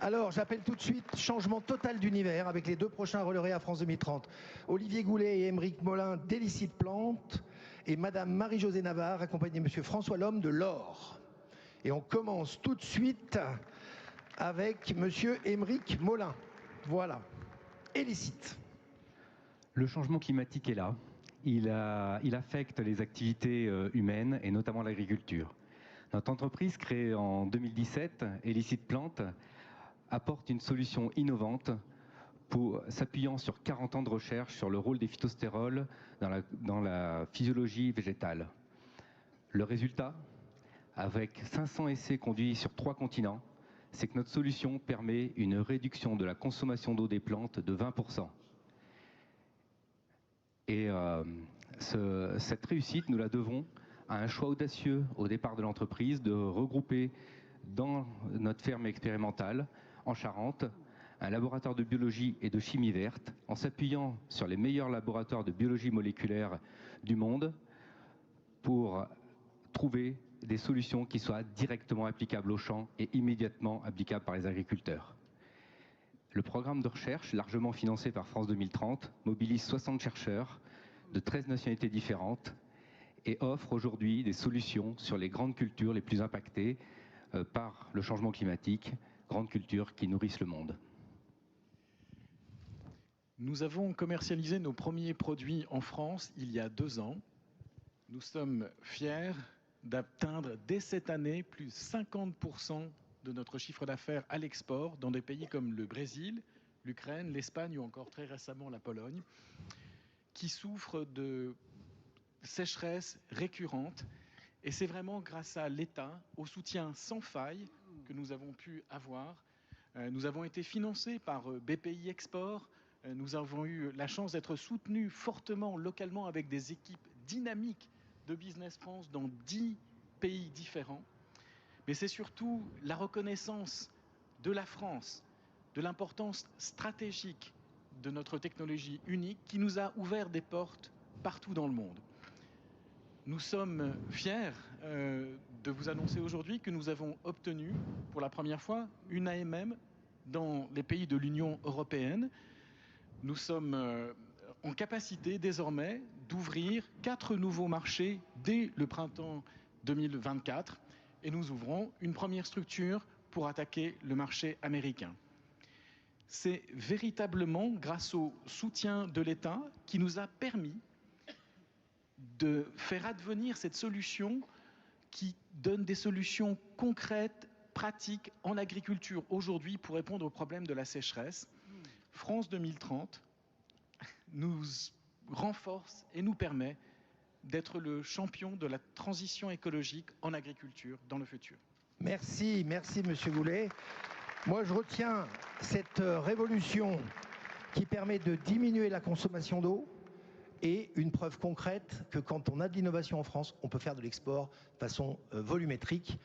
Alors, j'appelle tout de suite changement total d'univers avec les 2 prochains lauréats France 2030. Olivier Goulet et Émeric Molin d'Hélicite Plante et Madame Marie-Josée Navarre, accompagnée de Monsieur François Lhomme de l'Or. Et on commence tout de suite avec Monsieur Émeric Molin. Voilà. Hélicite. Le changement climatique est là. Il affecte les activités humaines et notamment l'agriculture. Notre entreprise, créée en 2017, Hélicite Plante, apporte une solution innovante pour s'appuyant sur 40 ans de recherche sur le rôle des phytostérols dans la physiologie végétale. Le résultat, avec 500 essais conduits sur 3 continents, c'est que notre solution permet une réduction de la consommation d'eau des plantes de 20%. Et cette réussite, nous la devons à un choix audacieux au départ de l'entreprise de regrouper dans notre ferme expérimentale en Charente un laboratoire de biologie et de chimie verte en s'appuyant sur les meilleurs laboratoires de biologie moléculaire du monde pour trouver des solutions qui soient directement applicables aux champs et immédiatement applicables par les agriculteurs. Le programme de recherche, largement financé par France 2030, mobilise 60 chercheurs de 13 nationalités différentes et offre aujourd'hui des solutions sur les grandes cultures les plus impactées par le changement climatique, grandes cultures qui nourrissent le monde. Nous avons commercialisé nos premiers produits en France il y a 2 ans. Nous sommes fiers d'atteindre dès cette année plus de 50% de notre chiffre d'affaires à l'export dans des pays comme le Brésil, l'Ukraine, l'Espagne ou encore très récemment la Pologne, qui souffrent de sécheresse récurrente. Et c'est vraiment grâce à l'État, au soutien sans faille que nous avons pu avoir. Nous avons été financés par BPI Export. Nous avons eu la chance d'être soutenus fortement localement avec des équipes dynamiques de Business France dans 10 pays différents. Mais c'est surtout la reconnaissance de la France, de l'importance stratégique de notre technologie unique qui nous a ouvert des portes partout dans le monde. Nous sommes fiers de vous annoncer aujourd'hui que nous avons obtenu pour la première fois une AMM dans les pays de l'Union européenne. Nous sommes en capacité désormais d'ouvrir 4 nouveaux marchés dès le printemps 2024 et nous ouvrons une première structure pour attaquer le marché américain. C'est véritablement grâce au soutien de l'État qui nous a permis de faire advenir cette solution qui donne des solutions concrètes, pratiques en agriculture aujourd'hui pour répondre au problème de la sécheresse. France 2030 nous renforce et nous permet d'être le champion de la transition écologique en agriculture dans le futur. Merci, merci Monsieur Goulet. Moi je retiens cette révolution qui permet de diminuer la consommation d'eau et une preuve concrète que quand on a de l'innovation en France, on peut faire de l'export de façon volumétrique.